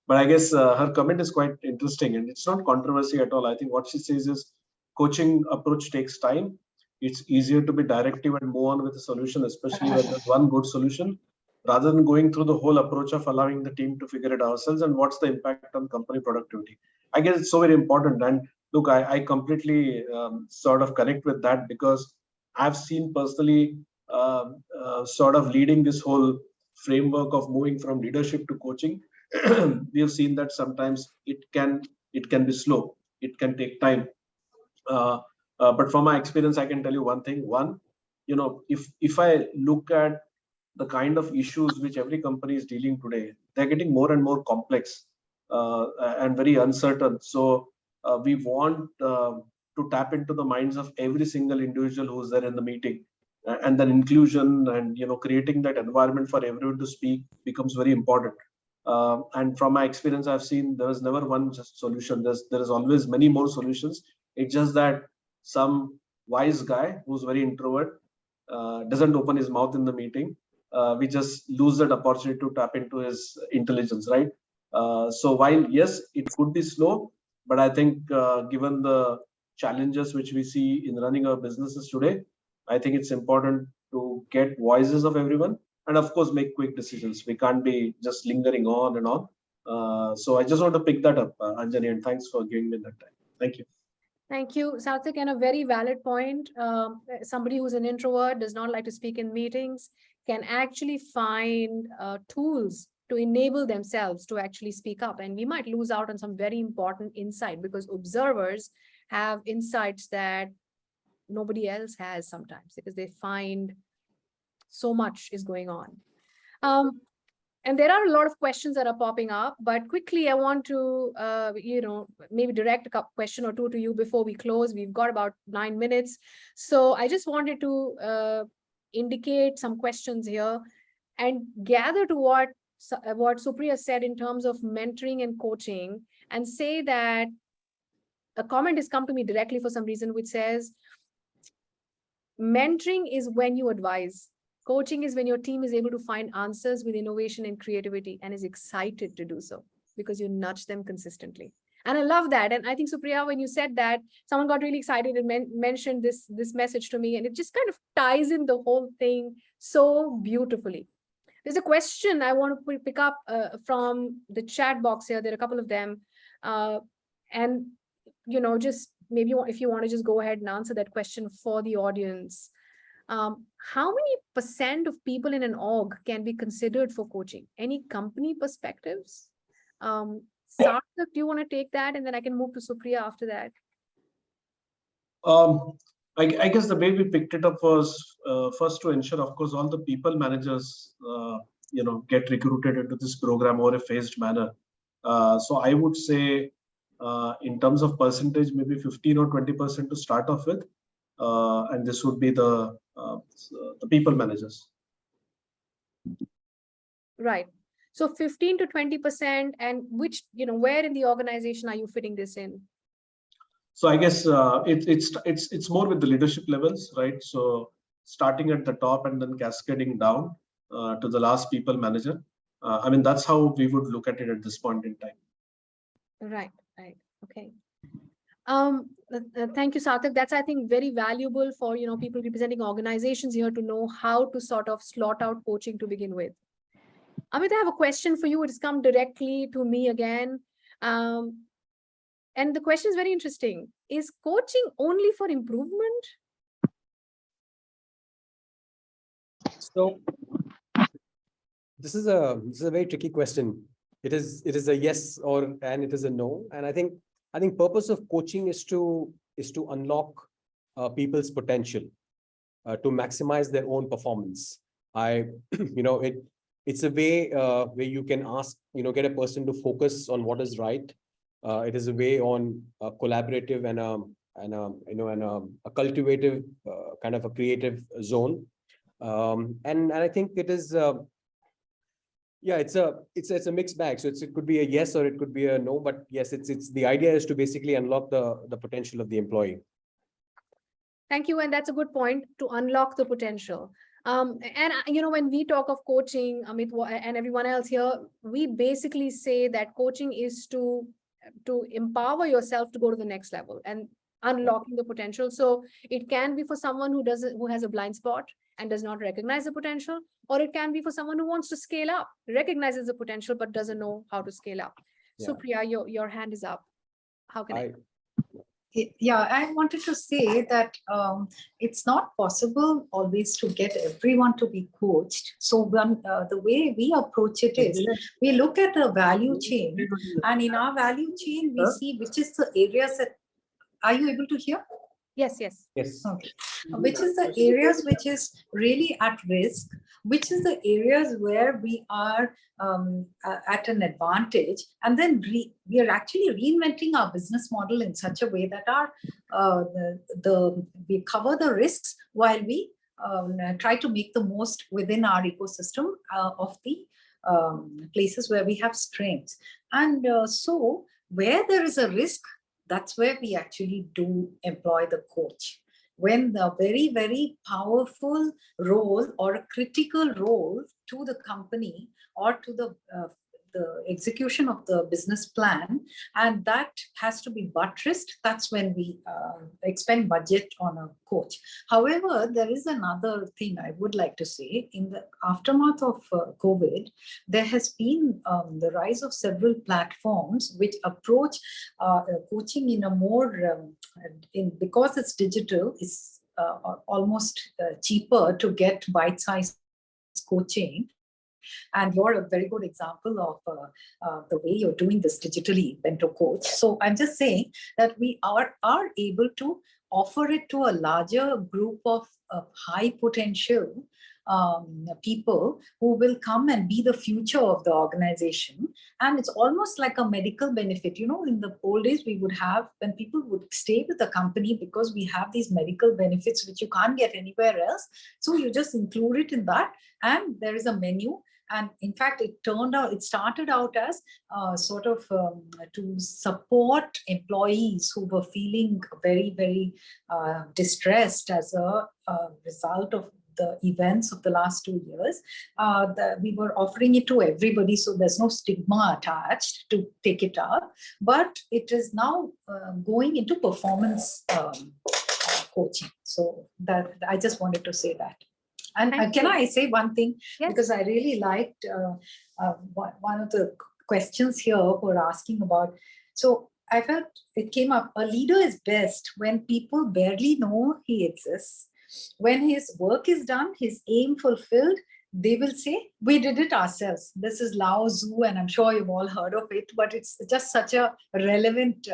But I guess her comment is quite interesting, and it's not controversy at all. I think what she says is coaching approach takes time. It's easier to be directive and move on with a solution, especially when there's one good solution, rather than going through the whole approach of allowing the team to figure it ourselves and what's the impact on company productivity. I guess it's so very important. And look, I completely sort of connect with that, because I've seen personally sort of leading this whole framework of moving from leadership to coaching. We have seen that sometimes it can be slow. It can take time. But from my experience, I can tell you one thing. One, if I look at the kind of issues which every company is dealing today, they're getting more and more complex and very uncertain. So we want to tap into the minds of every single individual who's there in the meeting, and then inclusion and creating that environment for everyone to speak becomes very important. And from my experience, I've seen there is never one just solution. There is always many more solutions. It's just that some wise guy who's very introvert doesn't open his mouth in the meeting. We just lose that opportunity to tap into his intelligence, right? So while yes, it could be slow, but I think given the challenges which we see in running our businesses today, I think it's important to get voices of everyone, and of course make quick decisions. We can't be just lingering on and on. So I just want to pick that up, Anjani, and thanks for giving me that time. Thank you. Thank you, Sarthak, and a very valid point. Somebody who's an introvert, does not like to speak in meetings, can actually find tools to enable themselves to actually speak up. And we might lose out on some very important insight, because observers have insights that nobody else has sometimes, because they find so much is going on. And there are a lot of questions that are popping up, but quickly, I want to, maybe direct a question or two to you before we close. We've got about 9 minutes. So I just wanted to indicate some questions here and gather to what Supriya said in terms of mentoring and coaching, and say that a comment has come to me directly for some reason, which says, mentoring is when you advise. Coaching is when your team is able to find answers with innovation and creativity and is excited to do so because you nudge them consistently. And I love that. And I think, Supriya, when you said that, someone got really excited and mentioned this message to me, and it just kind of ties in the whole thing so beautifully. There's a question I want to pick up from the chat box here. There are a couple of them. And, just maybe if you want to just go ahead and answer that question for the audience. How many % of people in an org can be considered for coaching? Any company perspectives? Sarthak, do you want to take that? And then I can move to Supriya after that. I guess the way we picked it up was first to ensure, of course, all the people managers, get recruited into this program over a phased manner. So I would say, in terms of percentage, maybe 15 or 20% to start off with, and this would be the people managers. Right. So 15 to 20%, and which, where in the organization are you fitting this in? So I guess it's more with the leadership levels, right? So starting at the top and then cascading down to the last people manager. I mean, that's how we would look at it at this point in time. Right. Okay. Thank you, Sarthak. That's, I think, very valuable for, people representing organizations here to know how to sort of slot out coaching to begin with. Amit, I have a question for you. It's come directly to me again. And the question is very interesting. Is coaching only for improvement? So this is a very tricky question. It is a yes and it is a no. And I think purpose of coaching is to unlock people's potential, to maximize their own performance. It's a way where you can ask, get a person to focus on what is right. It is a way on a collaborative and a cultivative kind of a creative zone. And I think it is, it's a mixed bag. So it could be a yes or it could be a no, but yes, it's the idea is to basically unlock the potential of the employee. Thank you. And that's a good point, to unlock the potential. And when we talk of coaching, Amit and everyone else here, we basically say that coaching is to empower yourself to go to the next level and unlocking the potential. So it can be for someone who has a blind spot and does not recognize the potential, or it can be for someone who wants to scale up, recognizes the potential, but doesn't know how to scale up. Yeah. Supriya, your hand is up. How can I? Yeah, I wanted to say that it's not possible always to get everyone to be coached. So the way we approach it is, we look at the value chain, and in our value chain, we see which is the areas that, are you able to hear? Yes. Okay. Which is the areas which is really at risk, which is the areas where we are at an advantage, and then we are actually reinventing our business model in such a way that we cover the risks while we try to make the most within our ecosystem of the places where we have strengths. And so where there is a risk, that's where we actually do employ the coach. When the very, very powerful role or a critical role to the company or to the execution of the business plan, and that has to be buttressed, that's when we expend budget on a coach. However, there is another thing I would like to say. In the aftermath of COVID, there has been the rise of several platforms which approach coaching in a more, because it's digital, it's almost cheaper to get bite-sized coaching. And you're a very good example of the way you're doing this digitally, Bento Coach. So I'm just saying that we are able to offer it to a larger group of high potential people who will come and be the future of the organization. And it's almost like a medical benefit. In the old days, we would have, when people would stay with the company because we have these medical benefits which you can't get anywhere else. So you just include it in that, and there is a menu. And in fact, it started out as sort of to support employees who were feeling very, very distressed as a result of the events of the last 2 years. We were offering it to everybody, so there's no stigma attached to take it up. But it is now going into performance coaching. So that I just wanted to say that. And can I say one thing? Yes. Because I really liked one of the questions here who are asking about. So I felt it came up. A leader is best when people barely know he exists. When his work is done, his aim fulfilled, they will say, we did it ourselves. This is Lao Tzu, and I'm sure you've all heard of it, but it's just such a relevant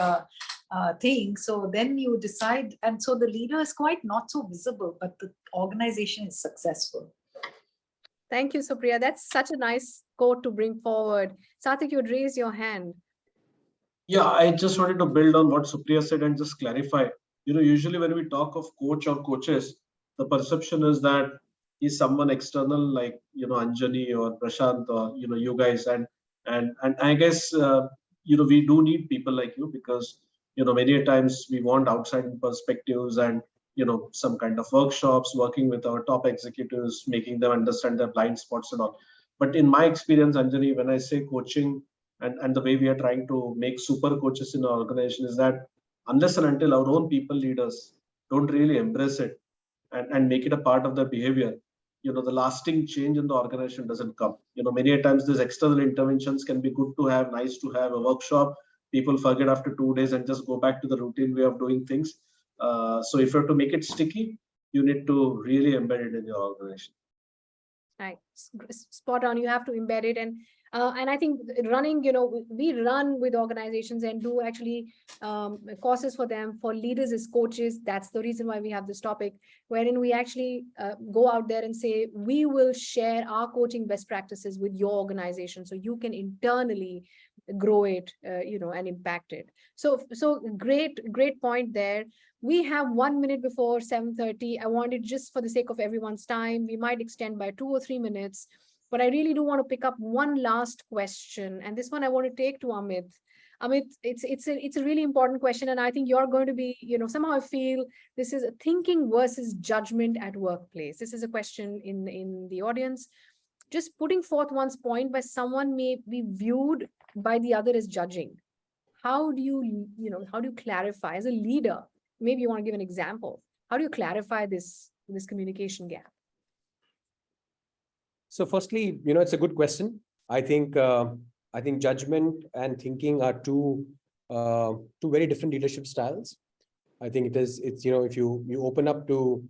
thing. So then you decide, and so the leader is quite not so visible, but the organization is successful. Thank you, Supriya. That's such a nice quote to bring forward. Sarthak, you would raise your hand. Yeah, I just wanted to build on what Supriya said and just clarify. Usually when we talk of coach or coaches, the perception is that he's someone external like Anjani or Prashant or you guys, and I guess we do need people like you, because many times we want outside perspectives and some kind of workshops, working with our top executives, making them understand their blind spots and all. But in my experience, Anjani, when I say coaching, and the way we are trying to make super coaches in our organization, is that unless and until our own people leaders don't really embrace it and make it a part of their behavior, the lasting change in the organization doesn't come. Many times these external interventions can be good to have, nice to have, a workshop. People forget after 2 days and just go back to the routine way of doing things. So if you have to make it sticky, you need to really embed it in your organization. Right, spot on. You have to embed it, and I think running, we run with organizations and do actually courses for them, for leaders as coaches. That's the reason why we have this topic, wherein we actually go out there and say, we will share our coaching best practices with your organization, so you can internally grow it, and impact it. So great point there. We have 1 minute before 7:30. I wanted, just for the sake of everyone's time, we might extend by 2 or 3 minutes, but I really do want to pick up one last question. And this one I want to take to Amit. Amit, it's a really important question. And I think you're going to be, somehow I feel this is a thinking versus judgment at workplace. This is a question in the audience. Just putting forth one's point by someone may be viewed by the other as judging. How do you clarify as a leader? Maybe you want to give an example. How do you clarify this communication gap? So firstly, it's a good question. I think judgment and thinking are two very different leadership styles. I think it's if you open up to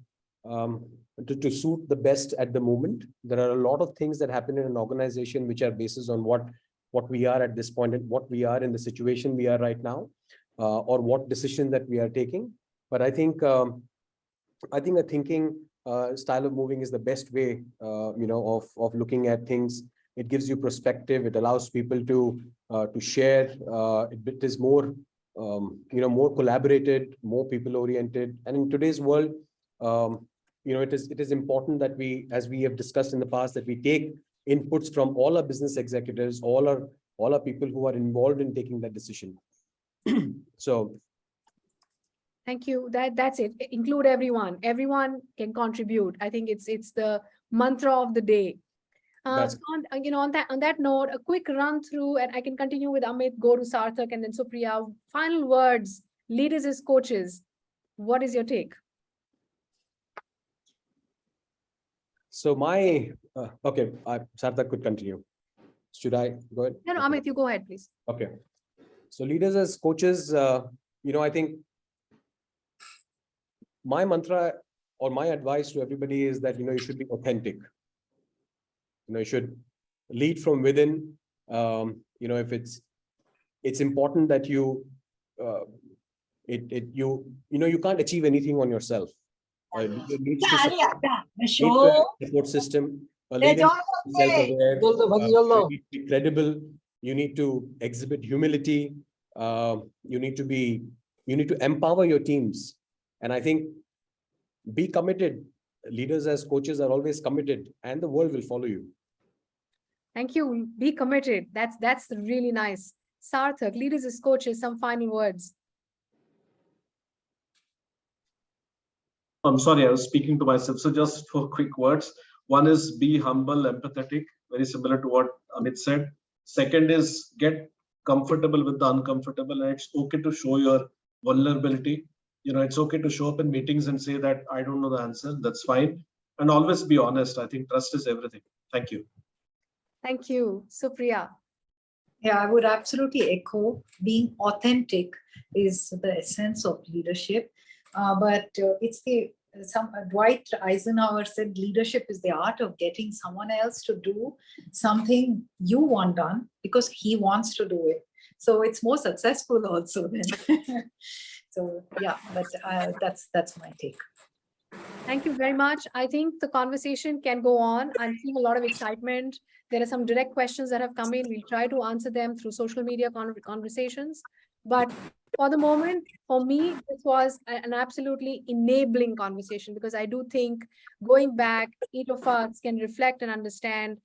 suit the best at the moment, there are a lot of things that happen in an organization which are basis on what we are at this point and what we are in the situation we are right now, or what decision that we are taking. But I think a thinking style of moving is the best way, of looking at things. It gives you perspective. It allows people to share. It is more, more collaborated, more people oriented. And in today's world, it is important that we, as we have discussed in the past, that we take inputs from all our business executives, all our people who are involved in taking that decision. So. Thank you. That's it. Include everyone. Everyone can contribute. I think it's the mantra of the day. So on that note, a quick run through, and I can continue with Amit, go to Sarthak, and then Supriya. Final words, leaders as coaches. What is your take? So Sarthak could continue. Should I go ahead? No, Amit, you go ahead, please. Okay. So leaders as coaches, I think my mantra or my advice to everybody is that, you should be authentic. You should lead from within. If it's important that you can't achieve anything on yourself. A leader needs to support system. A leader needs to be self-aware. You need to be credible. You need to exhibit humility. You need to empower your teams. And I think be committed. Leaders as coaches are always committed, and the world will follow you. Thank you. Be committed. That's really nice. Sarthak, leaders as coaches, some final words. I'm sorry, I was speaking to myself. So just 4 quick words. One is be humble, empathetic, very similar to what Amit said. Second is get comfortable with the uncomfortable, and it's okay to show your vulnerability. It's okay to show up in meetings and say that I don't know the answer. That's fine. And always be honest. I think trust is everything. Thank you. Thank you. Supriya. Yeah, I would absolutely echo being authentic is the essence of leadership. But it's Dwight Eisenhower said leadership is the art of getting someone else to do something you want done because he wants to do it. So it's more successful also then. So yeah, but that's my take. Thank you very much. I think the conversation can go on. I'm seeing a lot of excitement. There are some direct questions that have come in. We'll try to answer them through social media conversations. But for the moment, for me, this was an absolutely enabling conversation because I do think going back, each of us can reflect and understand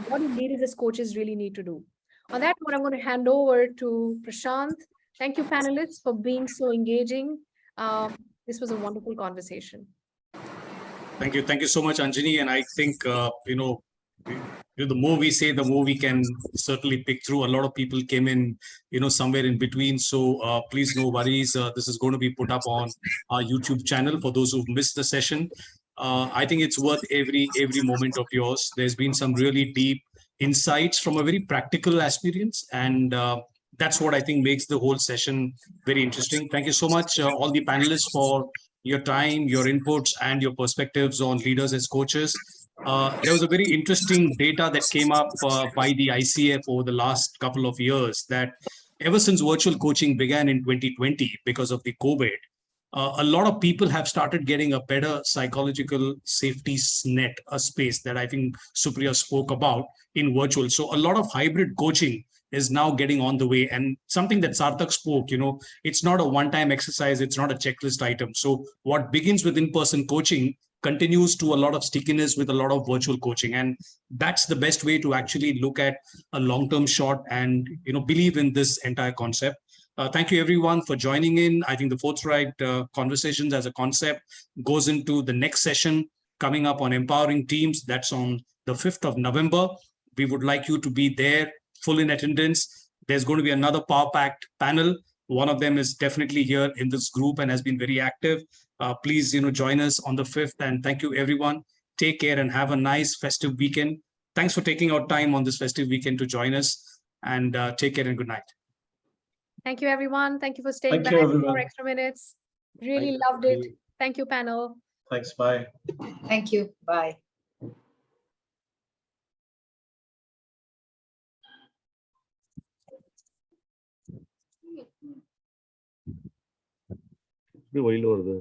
what do leaders as coaches really need to do. On that note, I'm going to hand over to Prashant. Thank you, panelists, for being so engaging. This was a wonderful conversation. Thank you. Thank you so much, Anjani. And I think, the more we say, the more we can certainly pick through. A lot of people came in, somewhere in between. So please, no worries. This is going to be put up on our YouTube channel for those who've missed the session. I think it's worth every moment of yours. There's been some really deep insights from a very practical experience. And that's what I think makes the whole session very interesting. Thank you so much, all the panelists, for your time, your inputs, and your perspectives on leaders as coaches. There was a very interesting data that came up by the ICF over the last couple of years that ever since virtual coaching began in 2020 because of the COVID, a lot of people have started getting a better psychological safety net, a space that I think Supriya spoke about in virtual. So a lot of hybrid coaching is now getting on the way. And something that Sarthak spoke, it's not a one-time exercise. It's not a checklist item. So what begins with in-person coaching continues to a lot of stickiness with a lot of virtual coaching. And that's the best way to actually look at a long-term shot and, believe in this entire concept. Thank you, everyone, for joining in. I think the Forthright conversations as a concept goes into the next session coming up on empowering teams. That's on the 5th of November. We would like you to be there, full in attendance. There's going to be another Power Packed panel. One of them is definitely here in this group and has been very active. Please, join us on the 5th. And thank you, everyone. Take care and have a nice festive weekend. Thanks for taking out time on this festive weekend to join us. And take care and good night. Thank you, everyone. Thank you for staying Thank you, back everyone. 4 extra minutes. Really loved it. Thank you, panel. Thanks. Bye. Thank you. Bye. இப்படி வழியில் வருது